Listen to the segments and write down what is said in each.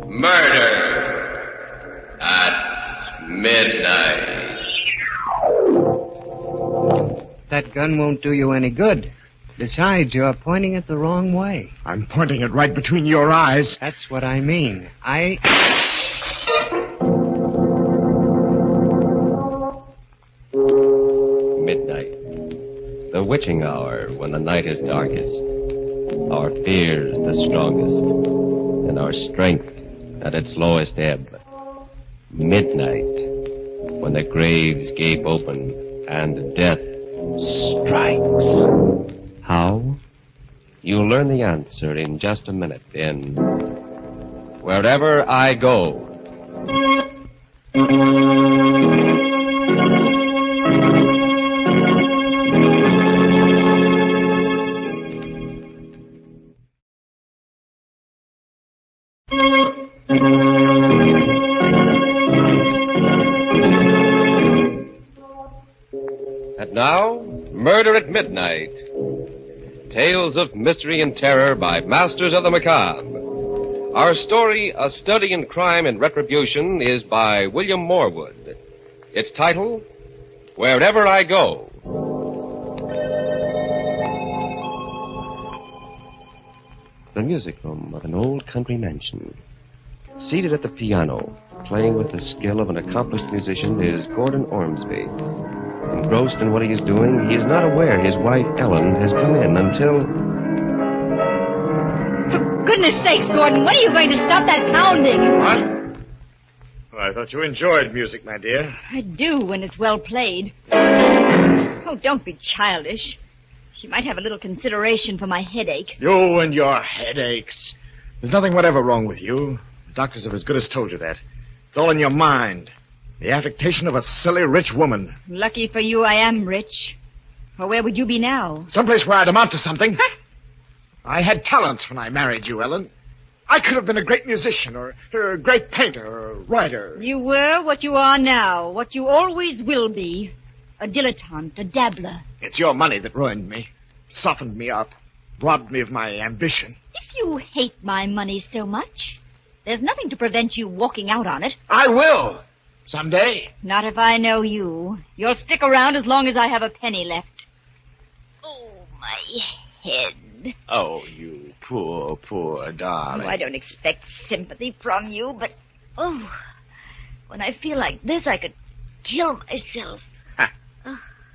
Murder at midnight. That gun won't do you any good. Besides, you're pointing it the wrong way. I'm pointing it right between your eyes. That's what I mean. Midnight. The witching hour when the night is darkest. Our fears the strongest. And our strength at its lowest ebb. Midnight. When the graves gape open and death strikes. How? You'll learn the answer in just a minute in Wherever I Go. And now, Murder at Midnight. Tales of mystery and terror by masters of the macabre. Our story, A Study in Crime and Retribution, is by William Morwood. Its title, Wherever I Go. The music room of an old country mansion. Seated at the piano, playing with the skill of an accomplished musician, is Gordon Ormsby. Engrossed in what he is doing, he is not aware his wife, Ellen, has come in until... For goodness sakes, Gordon, when are you going to stop that pounding? What? Well, I thought you enjoyed music, my dear. I do when it's well played. Oh, don't be childish. You might have a little consideration for my headache. You and your headaches. There's nothing whatever wrong with you. The doctors have as good as told you that. It's all in your mind. The affectation of a silly rich woman. Lucky for you I am rich. Or where would you be now? Someplace where I'd amount to something. I had talents when I married you, Ellen. I could have been a great musician or a great painter or a writer. You were what you are now, what you always will be. A dilettante, a dabbler. It's your money that ruined me, softened me up, robbed me of my ambition. If you hate my money so much, there's nothing to prevent you walking out on it. I will. Someday. Not if I know you. You'll stick around as long as I have a penny left. Oh, my head. Oh, you poor, poor darling. Oh, I don't expect sympathy from you, but... Oh, when I feel like this, I could kill myself.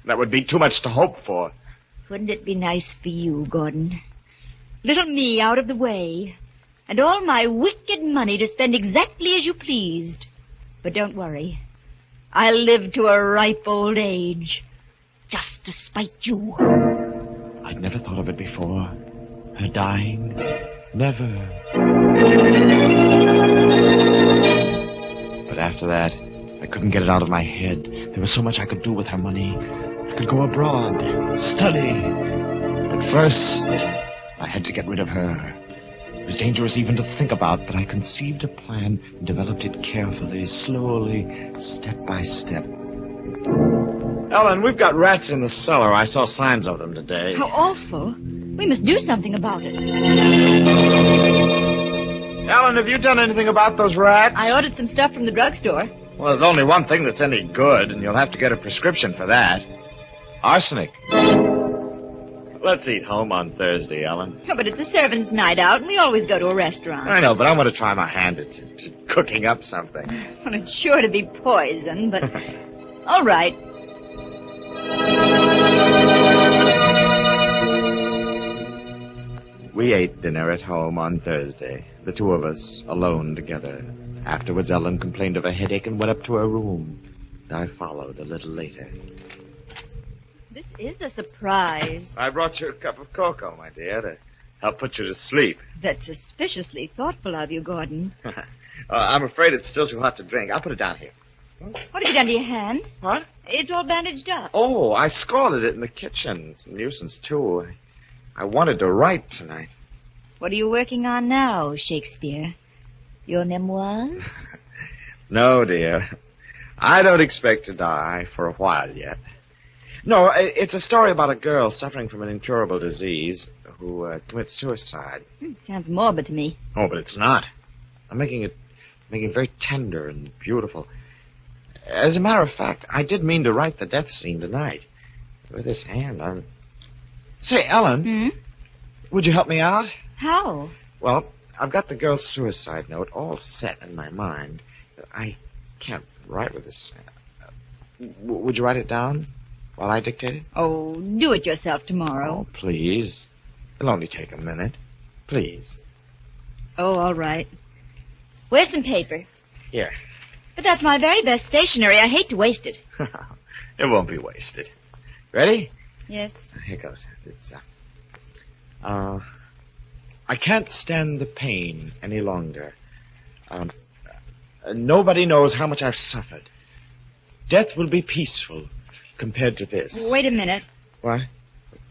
That would be too much to hope for. Wouldn't it be nice for you, Gordon? Little me out of the way, and all my wicked money to spend exactly as you pleased. But don't worry. I'll live to a ripe old age, just to spite you. I'd never thought of it before. Her dying. Never. But after that, I couldn't get it out of my head. There was so much I could do with her money. I could go abroad, study. But first, I had to get rid of her. It was dangerous even to think about, but I conceived a plan and developed it carefully, slowly, step by step. Ellen, we've got rats in the cellar. I saw signs of them today. How awful. We must do something about it. Ellen, have you done anything about those rats? I ordered some stuff from the drugstore. Well, there's only one thing that's any good, and you'll have to get a prescription for that. Arsenic. Let's eat home on Thursday, Ellen. Oh, but it's a servants' night out, and we always go to a restaurant. I know, but I want to try my hand at cooking up something. Well, it's sure to be poison, but... All right. We ate dinner at home on Thursday, the two of us alone together. Afterwards, Ellen complained of a headache and went up to her room. I followed a little later. This is a surprise. I brought you a cup of cocoa, my dear, to help put you to sleep. That's suspiciously thoughtful of you, Gordon. I'm afraid it's still too hot to drink. I'll put it down here. What have you done to your hand? What? It's all bandaged up. Oh, I scalded it in the kitchen. It's a nuisance, too. I wanted to write tonight. What are you working on now, Shakespeare? Your memoirs? No, dear. I don't expect to die for a while yet. No, it's a story about a girl suffering from an incurable disease who commits suicide. Sounds morbid to me. Oh, but it's not. I'm making it very tender and beautiful. As a matter of fact, I did mean to write the death scene tonight. With this hand, I'm... Say, Ellen, would you help me out? How? Well, I've got the girl's suicide note all set in my mind. I can't write with this. Would you write it down while I dictate it? Oh, do it yourself tomorrow. Oh, please. It'll only take a minute. Please. Oh, all right. Where's some paper? Here. But that's my very best stationery. I hate to waste it. It won't be wasted. Ready? Yes. Here goes. It's, I can't stand the pain any longer. Nobody knows how much I've suffered. Death will be peaceful compared to this. Wait a minute. What?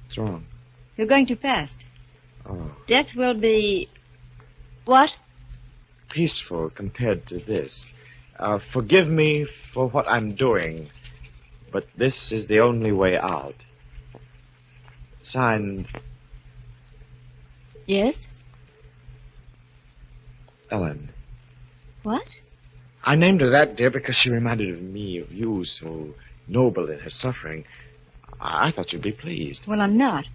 What's wrong? You're going too fast. Oh. Death will be... What? Peaceful compared to this. Forgive me for what I'm doing, but this is the only way out. Signed, Yes? Ellen. What? I named her that, dear, because she reminded me of you, so noble in her suffering. I thought you'd be pleased. Well, I'm not.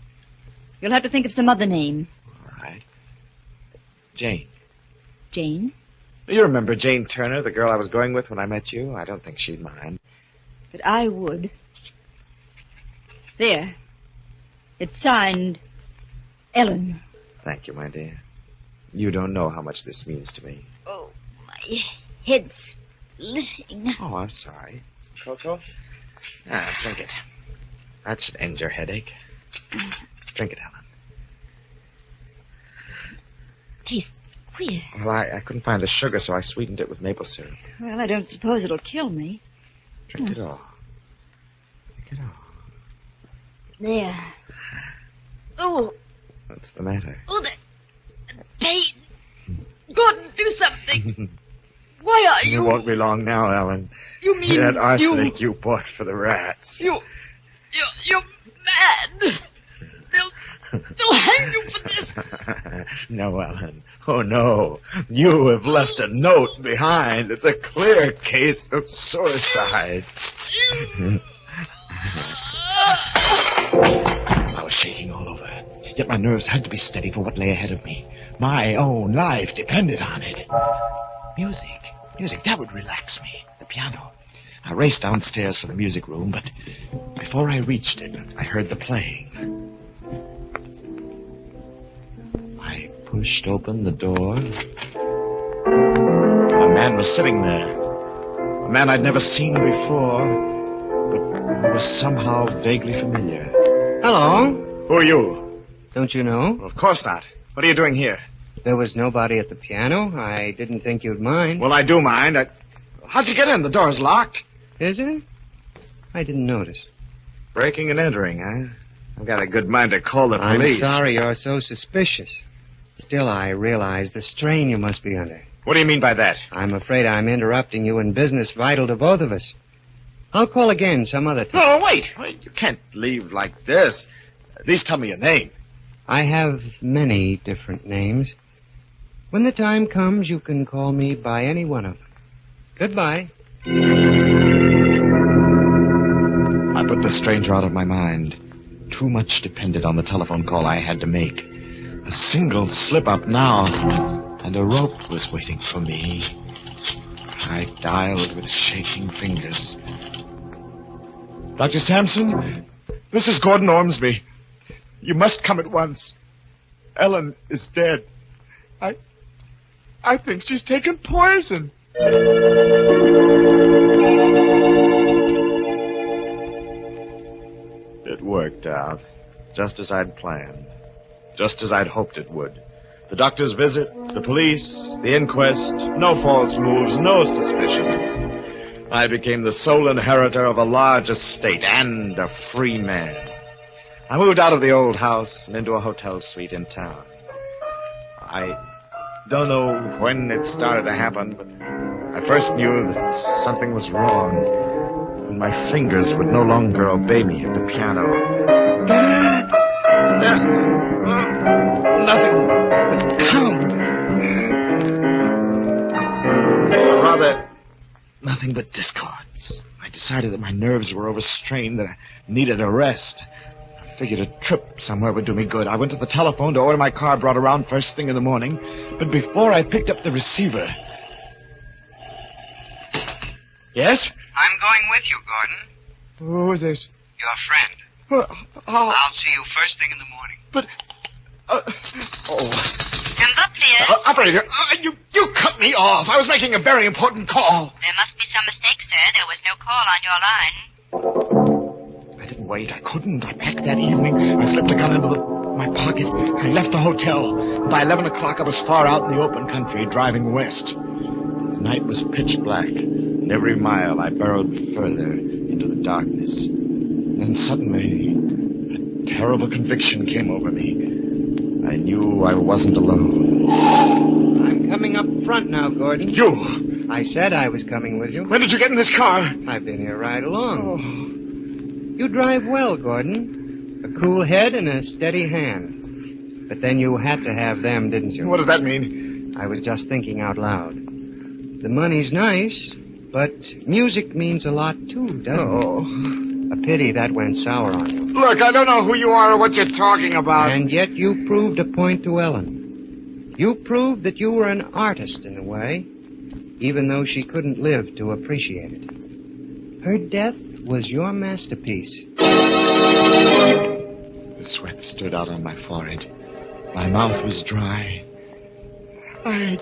You'll have to think of some other name. All right. Jane. Jane? You remember Jane Turner, the girl I was going with when I met you? I don't think she'd mind. But I would. There. It's signed... Ellen. Thank you, my dear. You don't know how much this means to me. Oh, my head's splitting. Oh, I'm sorry. Cocoa? Drink it. That should end your headache. Drink it, Ellen. Tastes queer. Well, I couldn't find the sugar, so I sweetened it with maple syrup. Well, I don't suppose it'll kill me. Drink it all. Drink it all. There. Oh, What's the matter? oh, that pain. Gordon, do something. Why are It you... won't be long now, Ellen. You mean that arsenic you bought for the rats. You're mad. They'll hang you for this. No, Ellen. Oh, no. You have left a note behind. It's a clear case of suicide. I was shaking all over, yet my nerves had to be steady for what lay ahead of me. My own life depended on it. Music, that would relax me. The piano. I raced downstairs for the music room, but before I reached it, I heard the playing. I pushed open the door. A man was sitting there. A man I'd never seen before, but who was somehow vaguely familiar. Hello. Who are you? Don't you know? Well, of course not. What are you doing here? There was nobody at the piano. I didn't think you'd mind. Well, I do mind. How'd you get in? The door's locked. Is it? I didn't notice. Breaking and entering, huh? I've got a good mind to call the police. I'm sorry you're so suspicious. Still, I realize the strain you must be under. What do you mean by that? I'm afraid I'm interrupting you in business vital to both of us. I'll call again some other time. No, wait. You can't leave like this. At least tell me your name. I have many different names. When the time comes, you can call me by any one of them. Goodbye. I put the stranger out of my mind. Too much depended on the telephone call I had to make. A single slip-up now, and a rope was waiting for me. I dialed with shaking fingers. Dr. Sampson, this is Gordon Ormsby. You must come at once. Ellen is dead. I think she's taken poison. It worked out, just as I'd planned, just as I'd hoped it would. The doctor's visit, the police, the inquest, no false moves, no suspicions. I became the sole inheritor of a large estate and a free man. I moved out of the old house and into a hotel suite in town. I don't know when it started to happen, but I first knew that something was wrong when my fingers would no longer obey me at the piano. Nothing but count. Or rather, nothing but discords. I decided that my nerves were overstrained, that I needed a rest. I figured a trip somewhere would do me good. I went to the telephone to order my car brought around first thing in the morning, but before I picked up the receiver... Yes? I'm going with you, Gordon. Who is this? Your friend. I'll see you first thing in the morning. But... Number, please. Operator, you cut me off. I was making a very important call. There must be some mistake, sir. There was no call on your line. I didn't wait. I couldn't. I packed that evening. I slipped a gun into my pocket. I left the hotel. By 11 o'clock, I was far out in the open country, driving west. The night was pitch black, and every mile I burrowed further into the darkness. Then suddenly, a terrible conviction came over me. I knew I wasn't alone. I'm coming up front now, Gordon. You! I said I was coming with you. When did you get in this car? I've been here right along. You drive well, Gordon. A cool head and a steady hand. But then you had to have them, didn't you? What does that mean? I was just thinking out loud. The money's nice, but music means a lot too, doesn't it? A pity that went sour on you. Look, I don't know who you are or what you're talking about. And yet you proved a point to Ellen. You proved that you were an artist in a way, even though she couldn't live to appreciate it. Her death was your masterpiece. The sweat stood out on my forehead. My mouth was dry. I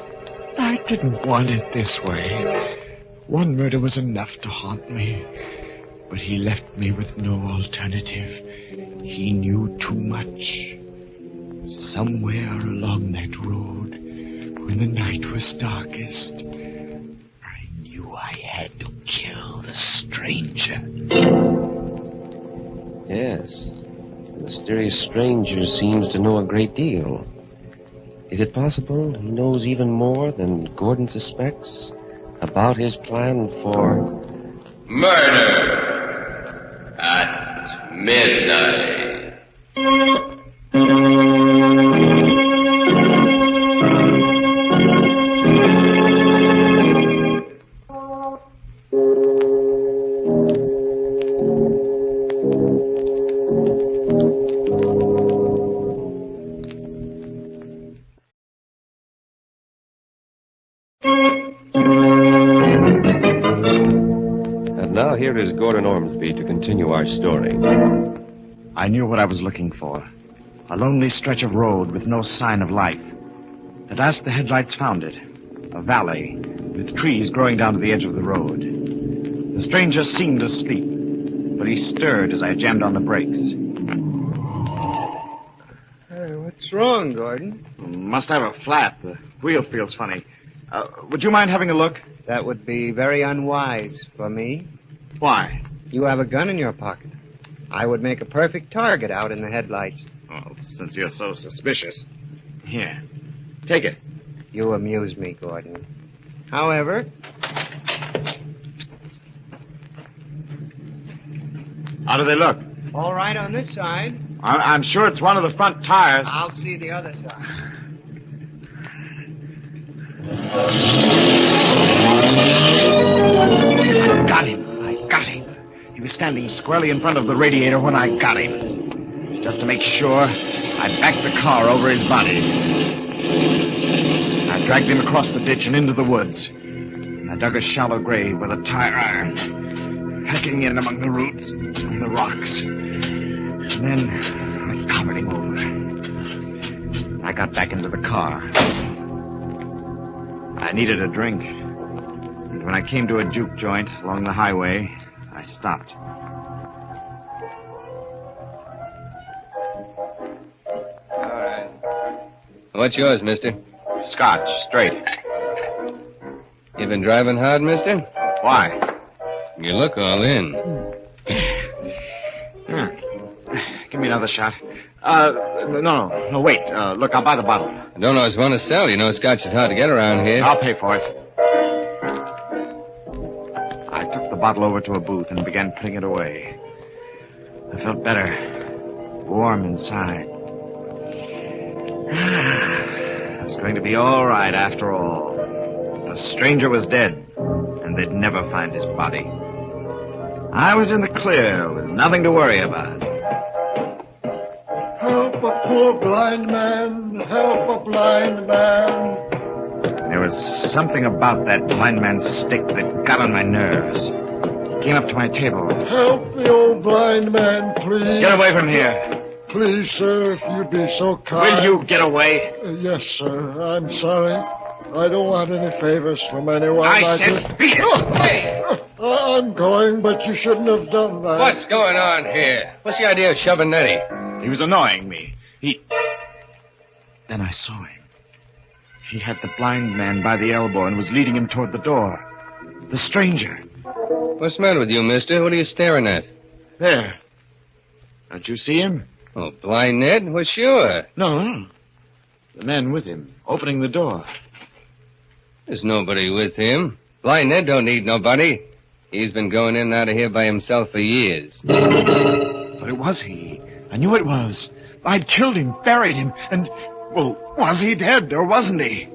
didn't want it this way. One murder was enough to haunt me. But he left me with no alternative. He knew too much. Somewhere along that road, when the night was darkest, I knew I had to kill the stranger. Yes. The mysterious stranger seems to know a great deal. Is it possible he knows even more than Gordon suspects about his plan for murder at midnight? And now here is Gordon Ormsby to continue our story. I knew what I was looking for. A lonely stretch of road with no sign of life. At last the headlights found it. A valley with trees growing down to the edge of the road. The stranger seemed asleep, but he stirred as I jammed on the brakes. Hey, what's wrong, Gordon? Must have a flat. The wheel feels funny. Would you mind having a look? That would be very unwise for me. Why? You have a gun in your pocket. I would make a perfect target out in the headlights. Well, since you're so suspicious. Here, take it. You amuse me, Gordon. However... How do they look? All right on this side. I'm sure it's one of the front tires. I'll see the other side. I got him. He was standing squarely in front of the radiator when I got him. Just to make sure, I backed the car over his body. I dragged him across the ditch and into the woods. I dug a shallow grave with a tire iron, hacking in among the roots and the rocks. And then I covered him over. I got back into the car. I needed a drink. And when I came to a juke joint along the highway, I stopped. All right. What's yours, mister? Scotch, straight. You been driving hard, mister? Why? You look all in. Give me another shot. No, wait. Look, I'll buy the bottle. I don't always want to sell. You know, scotch is hard to get around here. I'll pay for it. I took the bottle over to a booth and began putting it away. I felt better, warm inside. It was going to be all right after all. The stranger was dead, and they'd never find his body. I was in the clear with nothing to worry about. Help a poor blind man. Help a blind man. There was something about that blind man's stick that got on my nerves. He came up to my table. Help the old blind man, please. Get away from here. Please, sir, if you'd be so kind. Will you get away? Yes, sir. I'm sorry. I don't want any favors from anyone. I said beat it. Hey, I'm going, but you shouldn't have done that. what's going on here? What's the idea of shoving Nettie? He was annoying me. Then I saw him. He had the blind man by the elbow and was leading him toward the door. The stranger. What's the matter with you, mister? What are you staring at? There. Don't you see him? Oh, blind Ned? Well, sure. No. The man with him, opening the door. There's nobody with him. Blind Ned don't need nobody. He's been going in and out of here by himself for years. But it was he. I knew it was. I'd killed him, buried him, and... Well, was he dead or wasn't he?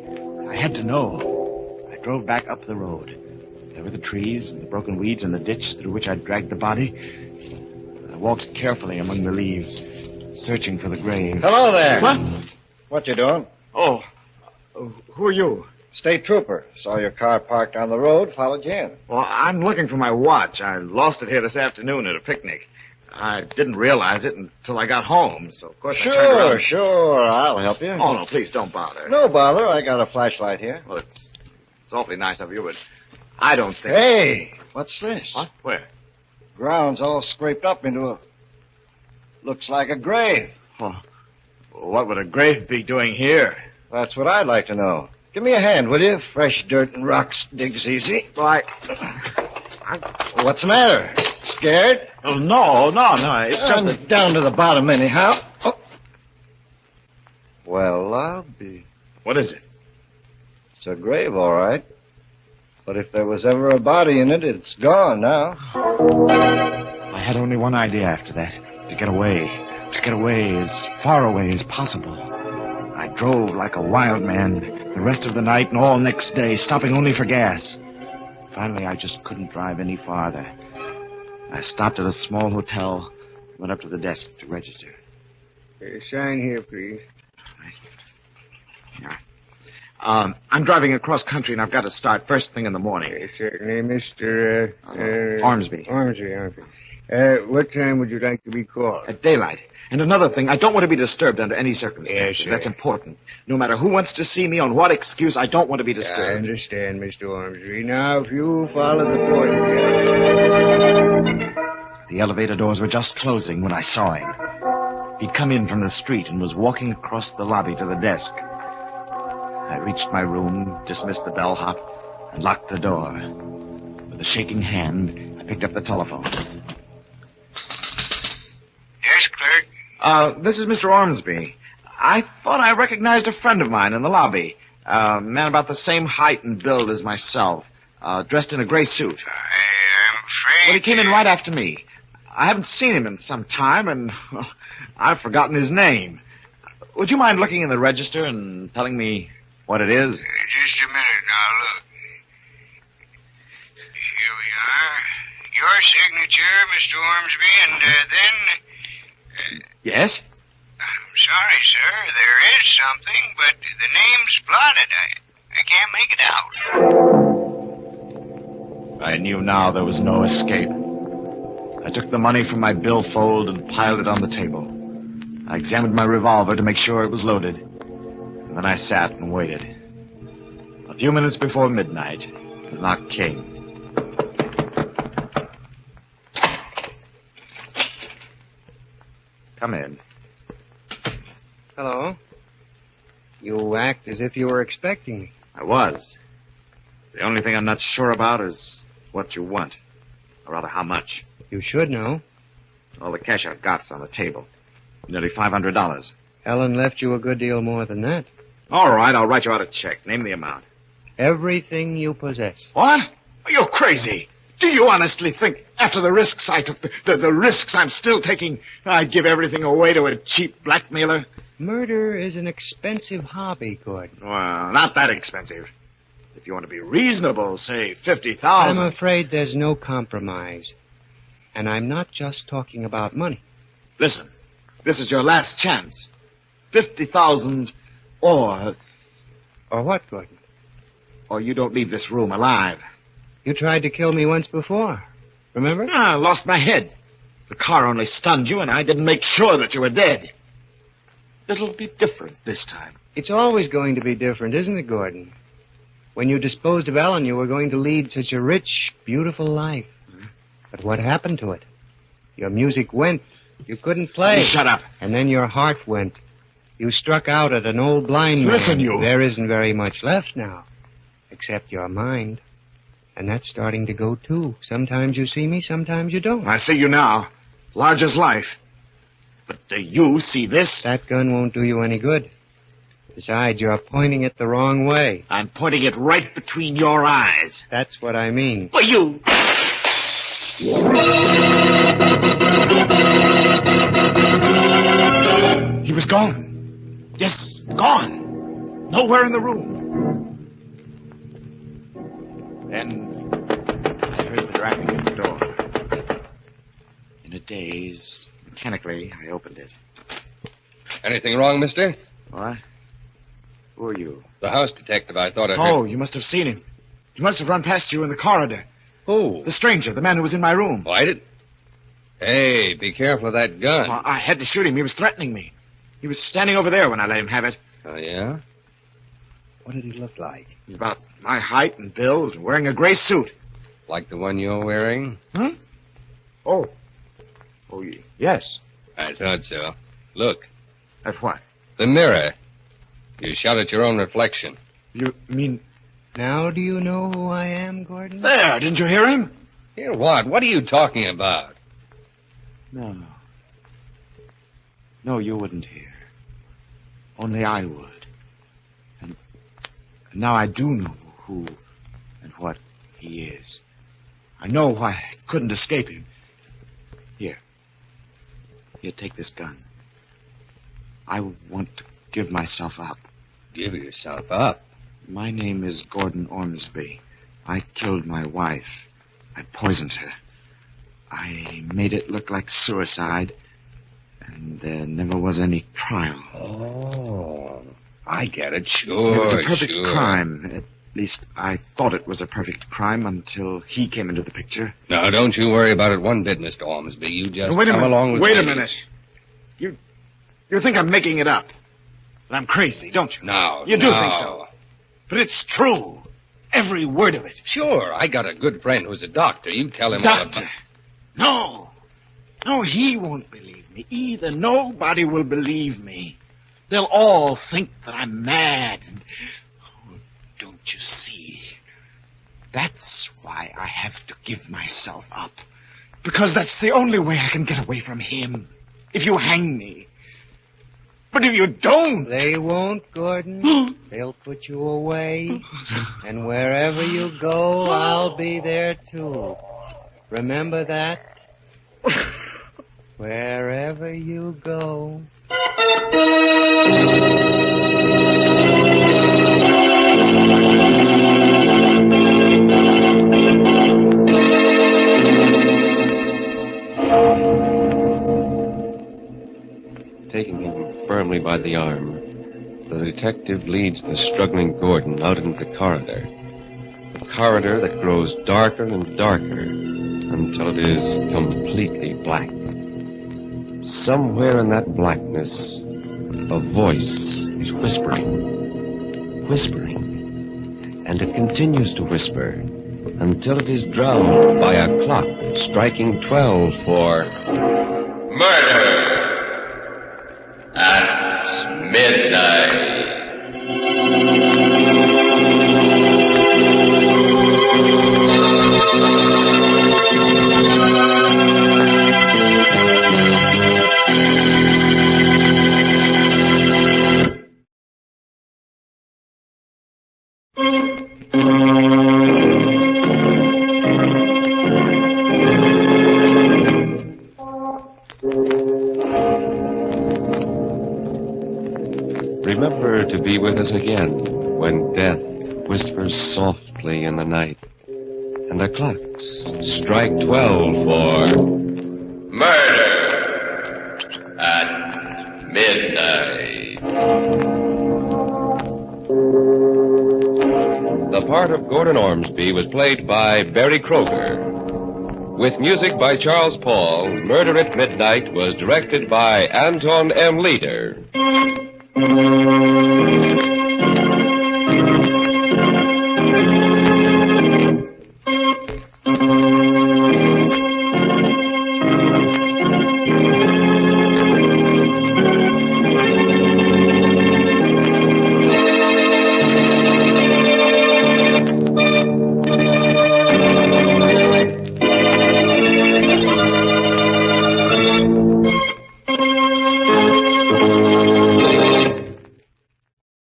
I had to know. I drove back up the road. There were the trees and the broken weeds in the ditch through which I'd dragged the body. I walked carefully among the leaves, searching for the grave. Hello there. What? What you doing? Oh, who are you? State trooper. Saw your car parked on the road, followed you in. Well, I'm looking for my watch. I lost it here this afternoon at a picnic. I didn't realize it until I got home, so of course I turned around. Sure. I'll help you. Oh, no, please don't bother. No bother. I got a flashlight here. Well, it's awfully nice of you, but I don't think... Hey, what's this? What? Where? Ground's all scraped up into a... Looks like a grave. Oh, what would a grave be doing here? That's what I'd like to know. Give me a hand, will you? Fresh dirt and rocks digs easy. Well, What's the matter? Scared? Oh, no. It's just I'm down to the bottom anyhow. Oh. Well, I'll be... What is it? It's a grave, all right. But if there was ever a body in it, it's gone now. I had only one idea after that. To get away. To get away as far away as possible. I drove like a wild man the rest of the night and all next day, stopping only for gas. Finally, I just couldn't drive any farther. I stopped at a small hotel, went up to the desk to register. Sign here, please. Yeah. I'm driving across country, and I've got to start first thing in the morning. Certainly, Mr. Ormsby. Ormsby. What time would you like to be called? At daylight. And another thing, I don't want to be disturbed under any circumstances. Yes, sir. That's important. No matter who wants to see me, on what excuse, I don't want to be I disturbed. understand, Mr. Ormsby. Now, if you follow the porter. The elevator doors were just closing when I saw him. He'd come in from the street and was walking across the lobby to the desk. I reached my room, dismissed the bellhop, and locked the door. With a shaking hand, I picked up the telephone. Yes, clerk? This is Mr. Ormsby. I thought I recognized a friend of mine in the lobby. A man about the same height and build as myself, dressed in a gray suit. I'm afraid... Well, he came in right after me. I haven't seen him in some time, and I've forgotten his name. Would you mind looking in the register and telling me what it is? Just a minute now, look. Here we are. Your signature, Mr. Ormsby, and then... Yes? I'm sorry, sir. There is something, but the name's blotted. I can't make it out. I knew now there was no escape. I took the money from my billfold and piled it on the table. I examined my revolver to make sure it was loaded. And then I sat and waited. A few minutes before midnight, the knock came. Come in. Hello. You act as if you were expecting me. I was. The only thing I'm not sure about is what you want. Or rather, how much. You should know. All the cash I've got's on the table. Nearly $500. Ellen left you a good deal more than that. All right, I'll write you out a check. Name the amount. Everything you possess. What? You're crazy. Do you honestly think, after the risks I took, the risks I'm still taking, I'd give everything away to a cheap blackmailer? Murder is an expensive hobby, Gordon. Well, not that expensive. If you want to be reasonable, say $50,000. I'm afraid there's no compromise. And I'm not just talking about money. Listen, this is your last chance. 50,000 or Or what, Gordon? you don't leave this room alive. You tried to kill me once before. Remember? I lost my head. The car only stunned you, and I didn't make sure that you were dead. It'll be different this time. It's always going to be different, isn't it, Gordon? When you disposed of Ellen, you were going to lead such a rich, beautiful life. But what happened to it? Your music went. You couldn't play. Shut up. And then your heart went. You struck out at an old blind man. Listen, you. There isn't very much left now, except your mind. And that's starting to go, too. Sometimes you see me, sometimes you don't. I see you now, large as life. But do you see this? That gun won't do you any good. Besides, you're pointing it the wrong way. I'm pointing it right between your eyes. That's what I mean. Well, you... He was gone. Yes, gone. Nowhere in the room. Then I heard the rapping at the door. In a daze, mechanically, I opened it. Anything wrong, mister? What? Who are you? The house detective. I thought I heard... Oh, you must have seen him. He must have run past you in the corridor. Who? The stranger, the man who was in my room. Oh, I did. Hey, be careful of that gun. Well, I had to shoot him. He was threatening me. He was standing over there when I let him have it. Oh, yeah? What did he look like? He's about my height and build, wearing a gray suit. Like the one you're wearing? Huh? Oh, yes. I thought so. Look, At what? the mirror. You shot at your own reflection. You mean... Now do you know who I am, Gordon? There, didn't you hear him? Hear what? What are you talking about? No. No, you wouldn't hear. Only I would. And now I do know who and what he is. I know why I couldn't escape him. Here, take this gun. I want to give myself up. Give yourself up. My name is Gordon Ormsby. I killed my wife. I poisoned her. I made it look like suicide, and there never was any trial. Oh, I get it. Sure, It was a perfect sure. crime. At least I thought it was a perfect crime until he came into the picture. Now, don't you worry about it one bit, Mr. Ormsby. You just Wait a come minute. along with Wait me. a minute. You think I'm making it up? That I'm crazy, don't you? No, You do no. think so. But it's true. Every word of it. Sure, I got a good friend who's a doctor. You tell him all Doctor. about... No. No, he won't believe me either. Nobody will believe me. They'll all think that I'm mad. Oh, don't you see? That's why I have to give myself up. Because that's the only way I can get away from him. If you hang me. But if you don't... They won't, Gordon. They'll put you away. And wherever you go, I'll be there, too. Remember that? Wherever you go. Taking him firmly by the arm, the detective leads the struggling Gordon out into the corridor. A corridor that grows darker and darker until it is completely black. Somewhere in that blackness, a voice is whispering, and it continues to whisper until it is drowned by a clock striking 12 for murder at midnight. Remember to be with us again when death whispers softly in the night and the clocks strike 12 for murder at midnight. The part of Gordon Ormsby was played by Barry Kroger. With music by Charles Paul, Murder at Midnight was directed by Anton M. Leader.